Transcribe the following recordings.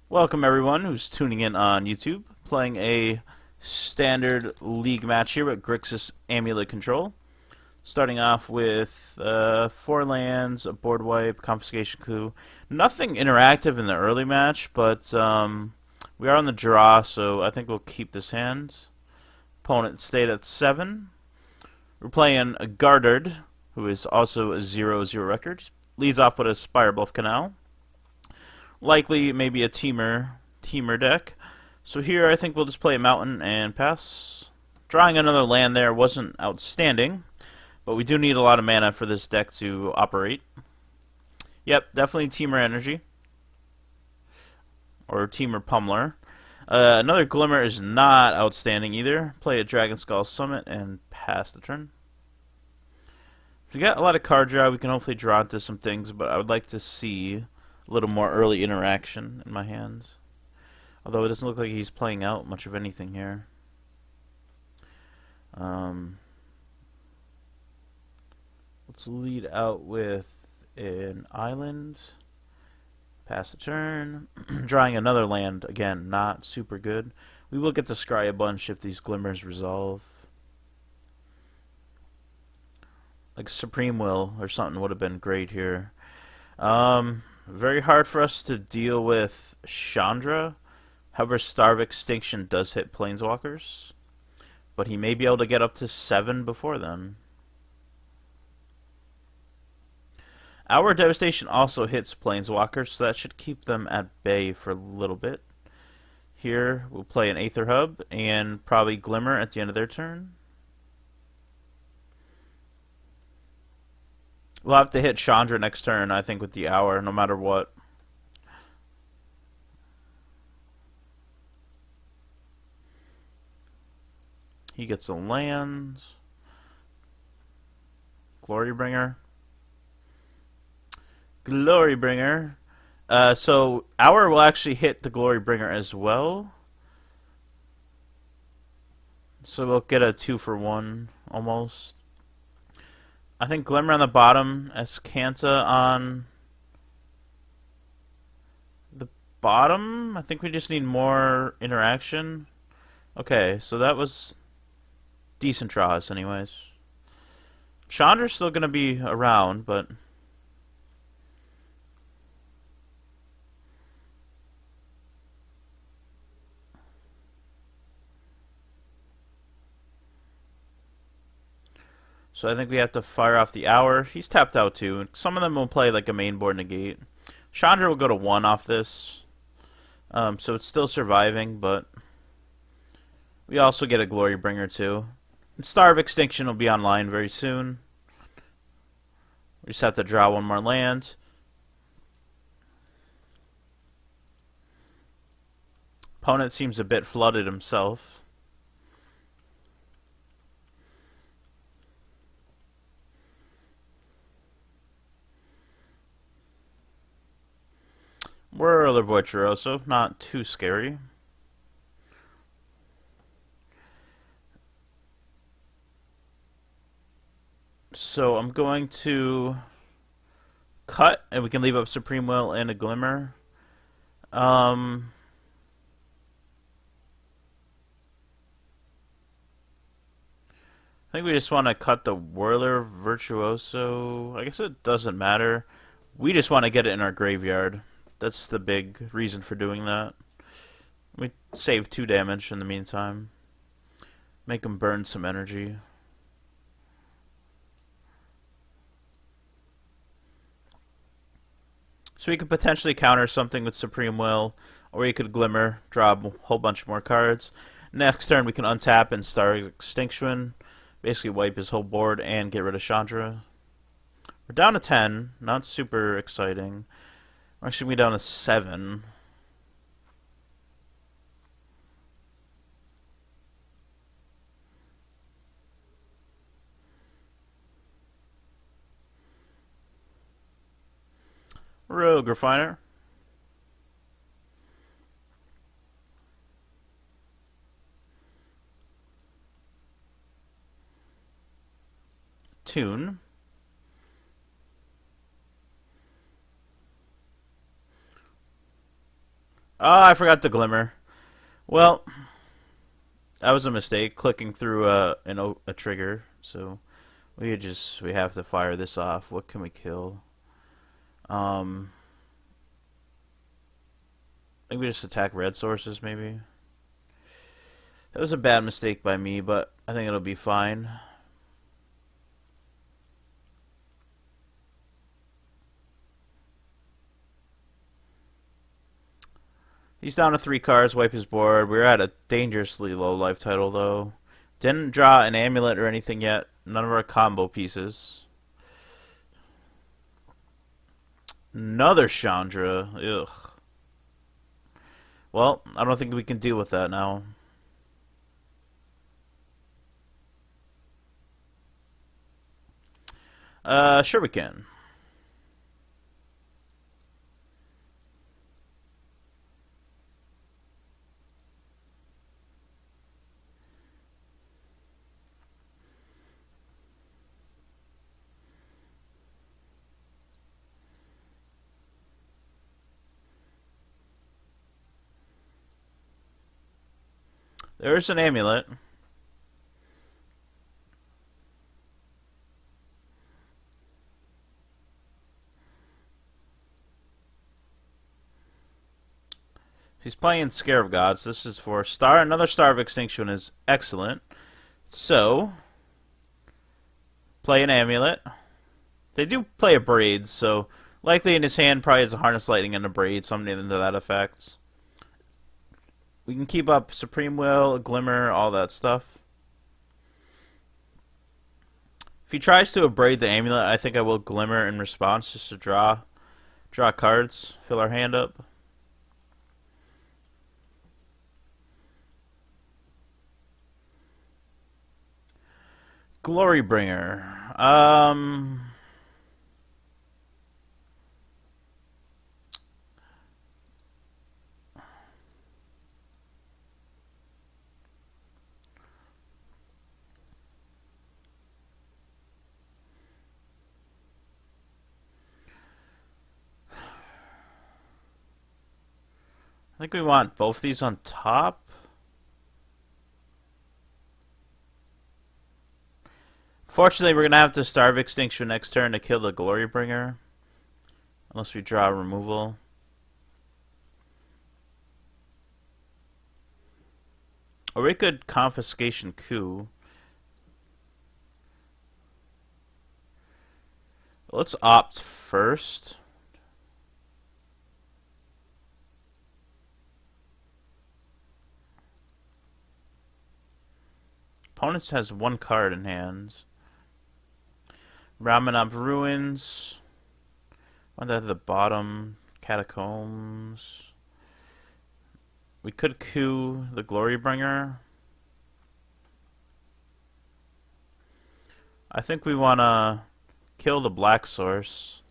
Welcome everyone who's tuning in on YouTube, playing a standard league match here with Grixis Amulet control. Starting off with 4 lands, a board wipe, confiscation coup. Nothing interactive in the early match, but we are on the draw, so I think we'll keep this hand. Opponent stayed at 7. We're playing a Guarded, who is also a 0-0 record. Leads off with a Spire Bluff Canal. Likely maybe a Temur deck. So here I think we'll just play a Mountain and pass. Drawing another land there wasn't outstanding, but we do need a lot of mana for this deck to operate. Yep, definitely Temur Energy. Or Temur Pummeler. Another Glimmer is not outstanding either. Play a Dragon Skull Summit and pass the turn. We got a lot of card draw. We can hopefully draw into some things, but I would like to see a little more early interaction in my hands. Although it doesn't look like he's playing out much of anything here. Let's lead out with an island. Pass the turn. Drawing another land, again, not super good. We will get to scry a bunch if these glimmers resolve. Like Supreme Will or something would have been great here. Very hard for us to deal with Chandra. However, Starve Extinction does hit Planeswalkers. But he may be able to get up to 7 before then. Our Devastation also hits Planeswalkers, so that should keep them at bay for a little bit. Here, we'll play an Aether Hub and probably Glimmer at the end of their turn. We'll have to hit Chandra next turn, I think, with the Hour, no matter what. He gets a land. Glorybringer. Glorybringer. So Hour will actually hit the Glorybringer as well. So we'll get a 2-for-1 almost. I think Glimmer on the bottom, Escanta on the bottom. I think we just need more interaction. Okay, so that was decent draws anyways. Chandra's still going to be around, but so I think we have to fire off the Hour. He's tapped out too. Some of them will play like a main board negate. Chandra will go to 1 off this. So it's still surviving, but we also get a Glorybringer too. And Starve Extinction will be online very soon. We just have to draw one more land. Opponent seems a bit flooded himself. Whirler Voitcheroso, not too scary. So I'm going to cut, and we can leave up Supreme Will and a Glimmer. I think we just want to cut the Whirler Virtuoso. I guess it doesn't matter. We just want to get it in our graveyard. That's the big reason for doing that. We save 2 damage in the meantime. Make him burn some energy. So we could potentially counter something with Supreme Will, or we could Glimmer, draw a whole bunch more cards. Next turn we can untap and Starve Extinction, basically wipe his whole board and get rid of Chandra. We're down to 10, not super exciting. We're actually down to 7. Rogue Refiner. Tune. Oh, I forgot the glimmer. Well, that was a mistake, clicking through a trigger. So we have to fire this off. What can we kill? I think we just attack red sources, maybe. That was a bad mistake by me, but I think it'll be fine. He's down to 3 cards, wipe his board. We're at a dangerously low life title, though. Didn't draw an amulet or anything yet. None of our combo pieces. Another Chandra. Ugh. Well, I don't think we can deal with that now. Sure we can. There's an amulet. He's playing Scare of Gods. This is for Star. Another Star of Extinction is excellent. So, play an amulet. They do play a braid, so likely in his hand probably has a Harness Lightning and a braid, something into that effect. We can keep up Supreme Will, a Glimmer, all that stuff. If he tries to abrade the amulet, I think I will Glimmer in response just to draw cards, fill our hand up. Glorybringer. I think we want both these on top. Fortunately, we're going to have to Starve Extinction next turn to kill the Glorybringer. Unless we draw removal. Or we could Confiscation Coup. Let's opt first. Opponent has 1 card in hand. Ramanop Ruins. One at the bottom. Catacombs. We could coup the Glorybringer. I think we want to kill the black source.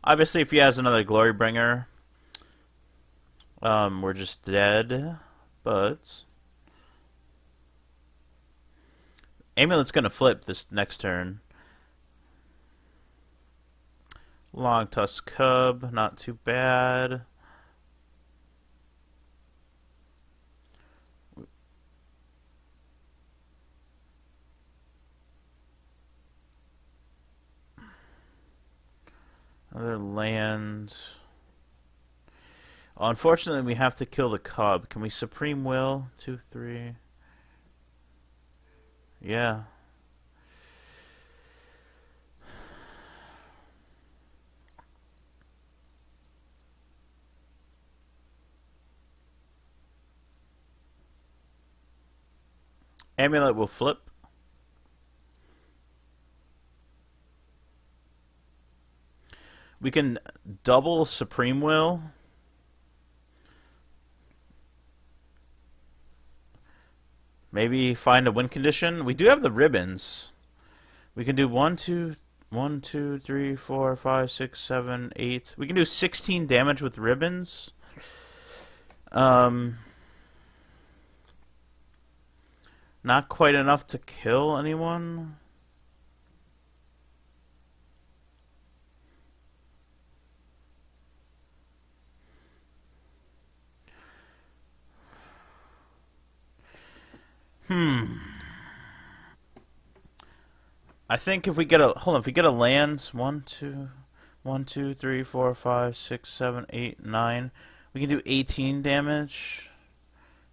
Obviously, if he has another Glorybringer, we're just dead. But Amulet's gonna flip this next turn. Long Tusk Cub, not too bad. Another land. Oh, unfortunately, we have to kill the cub. Can we Supreme Will? 2, 3. Yeah. Amulet will flip. We can double Supreme Will. Maybe find a win condition. We do have the ribbons. We can do 1, 2, 3, 4, 5, 6, 7, 8. We can do 16 damage with ribbons. Not quite enough to kill anyone. I think if we get a if we get a land, 1, 2, 3, 4, 5, 6, 7, 8, 9, we can do 18 damage.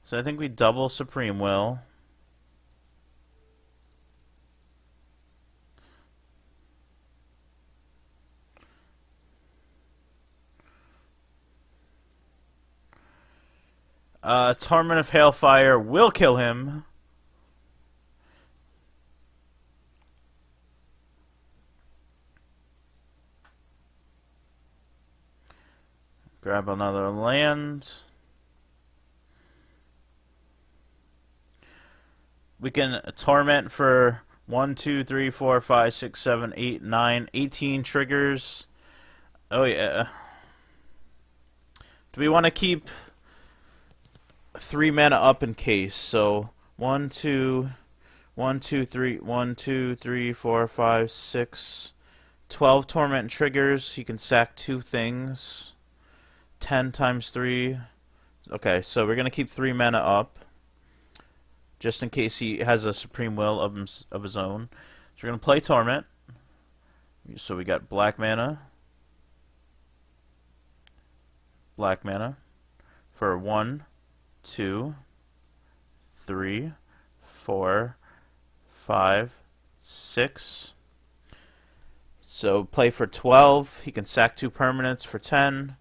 So I think we double Supreme Will. Torment of Hailfire will kill him. Grab another land. We can torment for 1, 2, 3, 4, 5, 6, 7, 8, 9, 18 triggers. Oh yeah. Do we want to keep 3 mana up in case? So 1, 2, 1, 2, 3, 1, 2, 3, 4, 5, 6, 12 torment triggers. He can sack 2 things. 10 times 3. Okay, so we're gonna keep 3 mana up, just in case he has a Supreme Will of his own. So we're gonna play Torment. So we got black mana for 1, 2, 3, 4, 5, 6. So play for 12. He can sack 2 permanents for 10.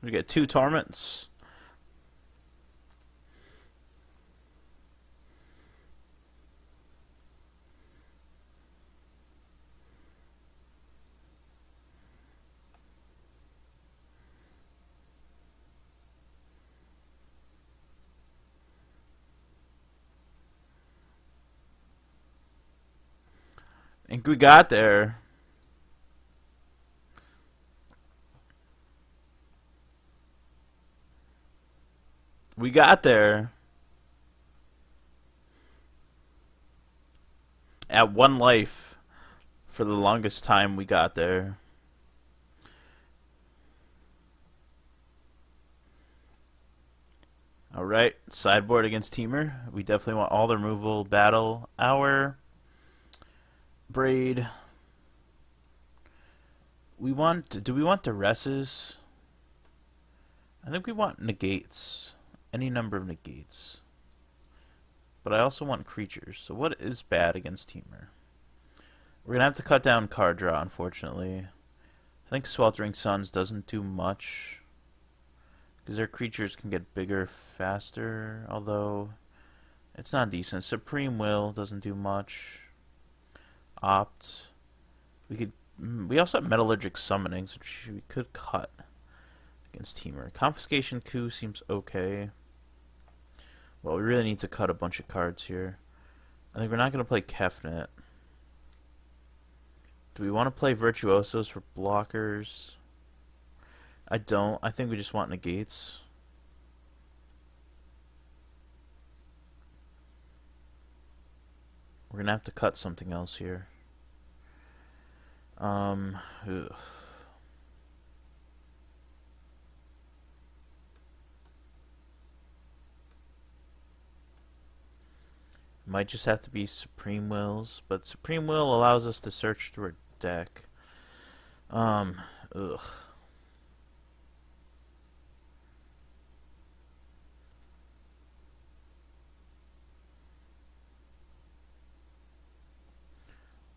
We get 2 torments. I think we got there. We got there. At 1 life. For the longest time, we got there. Alright, sideboard against Temur. We definitely want all the removal, battle, hour, braid. Do we want duresses? I think we want negates. Any number of negates. But I also want creatures. So what is bad against Temur? We're going to have to cut down card draw, unfortunately. I think Sweltering Suns doesn't do much, because their creatures can get bigger faster, although it's not decent. Supreme Will doesn't do much. Opt. We also have Metallurgic Summonings, which we could cut against Temur. Confiscation Coup seems okay. Well, we really need to cut a bunch of cards here. I think we're not going to play Kefnet. Do we want to play Virtuosos for blockers? I don't. I think we just want negates. We're going to have to cut something else here. Ugh. Might just have to be Supreme Wills, but Supreme Will allows us to search through our deck. Ugh.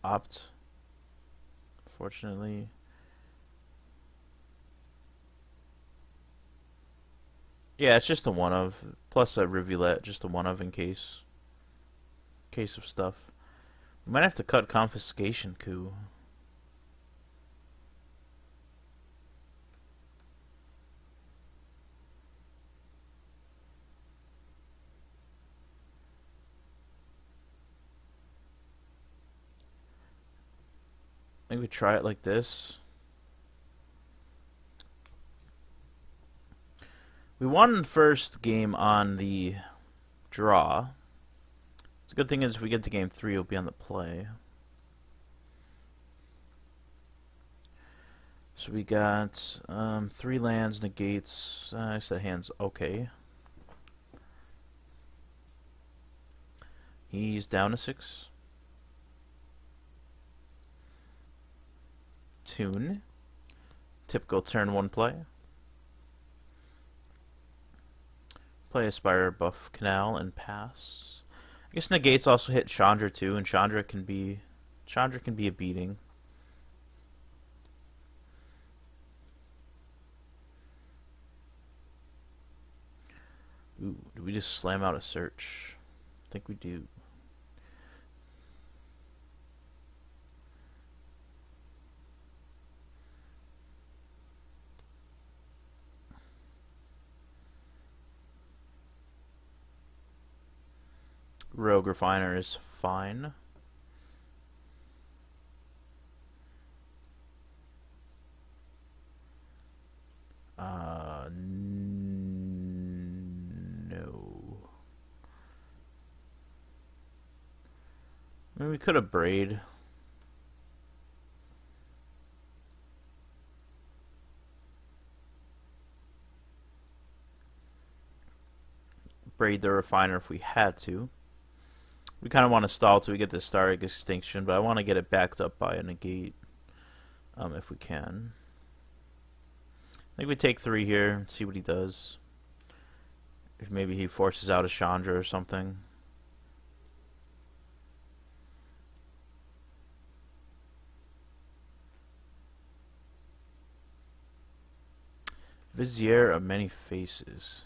Opt. Fortunately. Yeah, it's just a one of, plus a Rivulet, just a one of in case of stuff. We might have to cut Confiscation Coup. I think we try it like this. We won the first game on the draw. The good thing is if we get to game 3, it'll be on the play. So we got 3 lands, negates. I said hand's okay. He's down to 6. Tune. Typical turn 1 play. Play Aspire, buff Canal, and pass. I guess negates also hit Chandra too, and Chandra can be a beating. Ooh, do we just slam out a search? I think we do. Rogue Refiner is fine. No. I mean, we could have braid. Braid the Refiner if we had to. We kind of want to stall till we get the Star Extinction, but I want to get it backed up by a negate if we can. I think we take 3 here and see what he does. If maybe he forces out a Chandra or something. Vizier of Many Faces.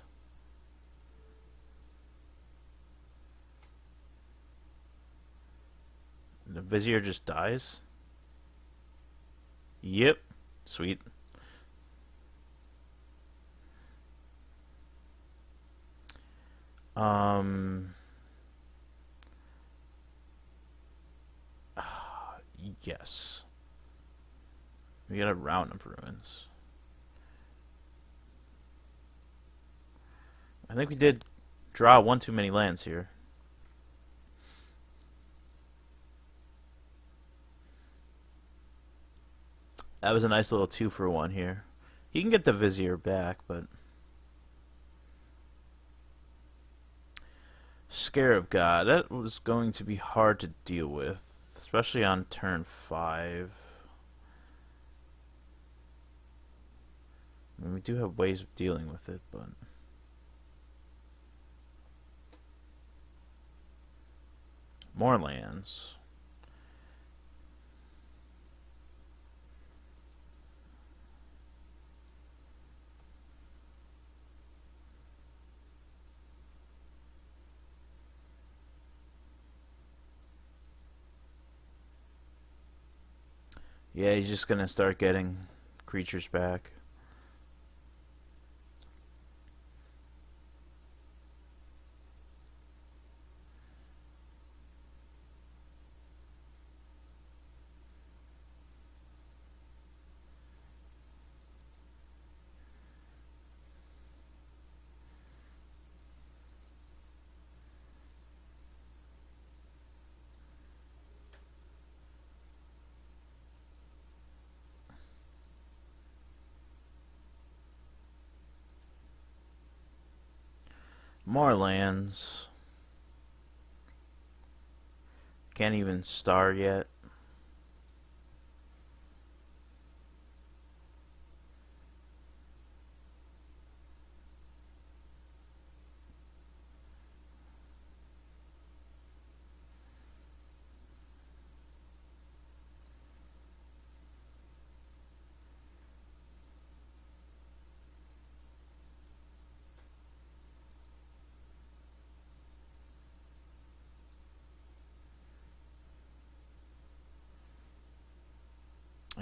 The Vizier just dies? Yep. Sweet. Yes. We got a Round of Ruins. I think we did draw 1 too many lands here. That was a nice little 2-for-1 here. He can get the Vizier back, but Scarab God, that was going to be hard to deal with, especially on turn 5. I mean, we do have ways of dealing with it, but more lands. Yeah, he's just gonna start getting creatures back. More lands. Can't even star yet.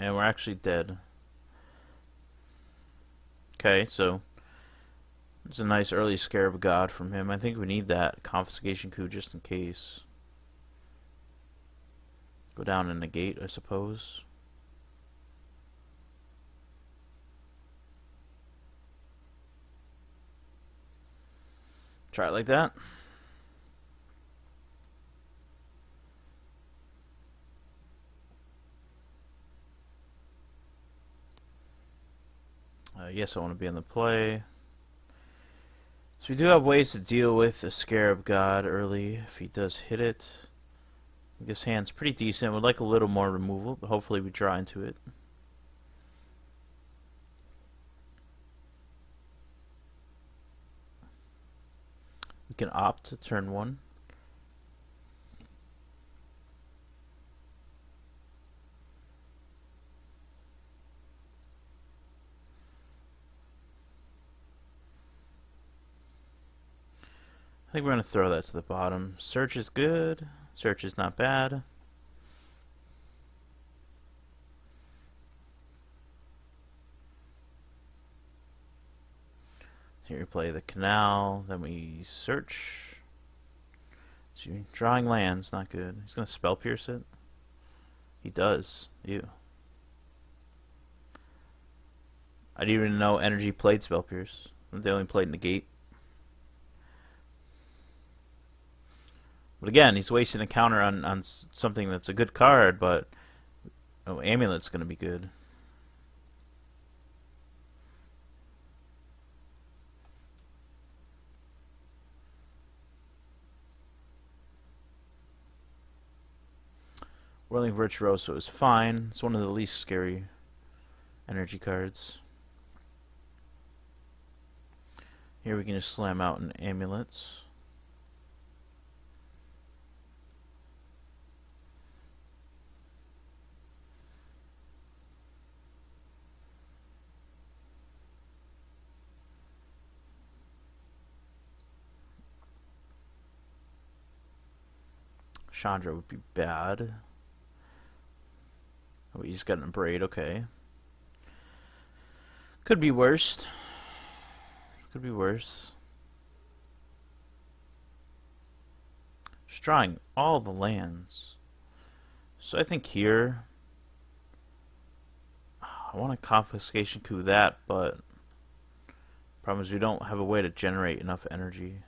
And we're actually dead. Okay, so it's a nice early Scarab God from him. I think we need that Confiscation Coup just in case. Go down and negate, I suppose. try it like that. Yes, I want to be in the play. So we do have ways to deal with the Scarab God early if he does hit it. This hand's pretty decent. Would like a little more removal, but hopefully we draw into it. We can opt to turn one. I think we're going to throw that to the bottom. Search is good. Search is not bad. Here we play the canal, then we search. So drawing lands, not good. He's going to spell pierce it. He does. Ew. I didn't even know energy played spell pierce. They only played negate. But again, he's wasting a counter on something that's a good card, but oh, Amulet's going to be good. Whirling Virtuoso is fine. It's one of the least scary energy cards. Here we can just slam out an Amulets. Chandra would be bad. Oh, he's got a braid, okay. Could be worse. Could be worse. Just drawing all the lands. So I think here I want to confiscation coup that, but problem is we don't have a way to generate enough energy.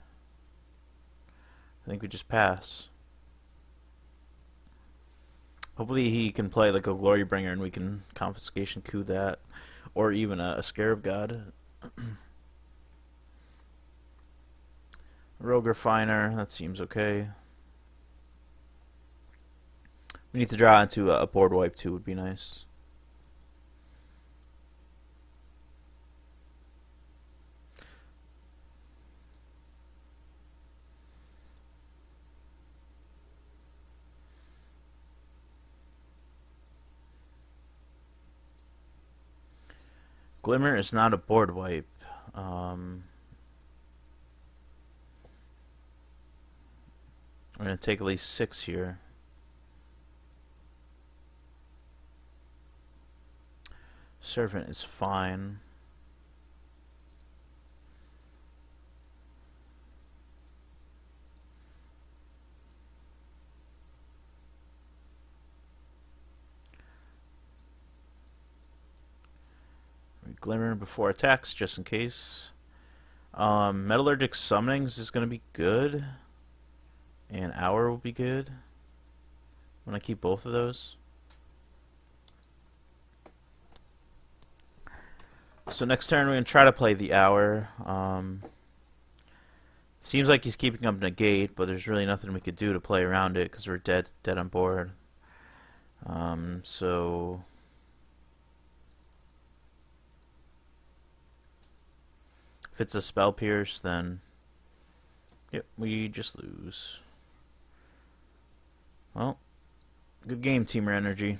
I think we just pass. Hopefully he can play like a Glory Bringer and we can confiscation coup that, or even a Scarab God. Rogue Refiner, that seems okay. We need to draw into a board wipe too, would be nice. Glimmer is not a board wipe. I'm going to take at least 6 here. Servant is fine. Glimmer before attacks, just in case. Metallurgic Summonings is going to be good. And Hour will be good. I'm going to keep both of those. So next turn we're going to try to play the Hour. Seems like he's keeping up negate, but there's really nothing we could do to play around it because we're dead on board. So if it's a spell pierce, then yep, we just lose. Well, good game, Temur Energy.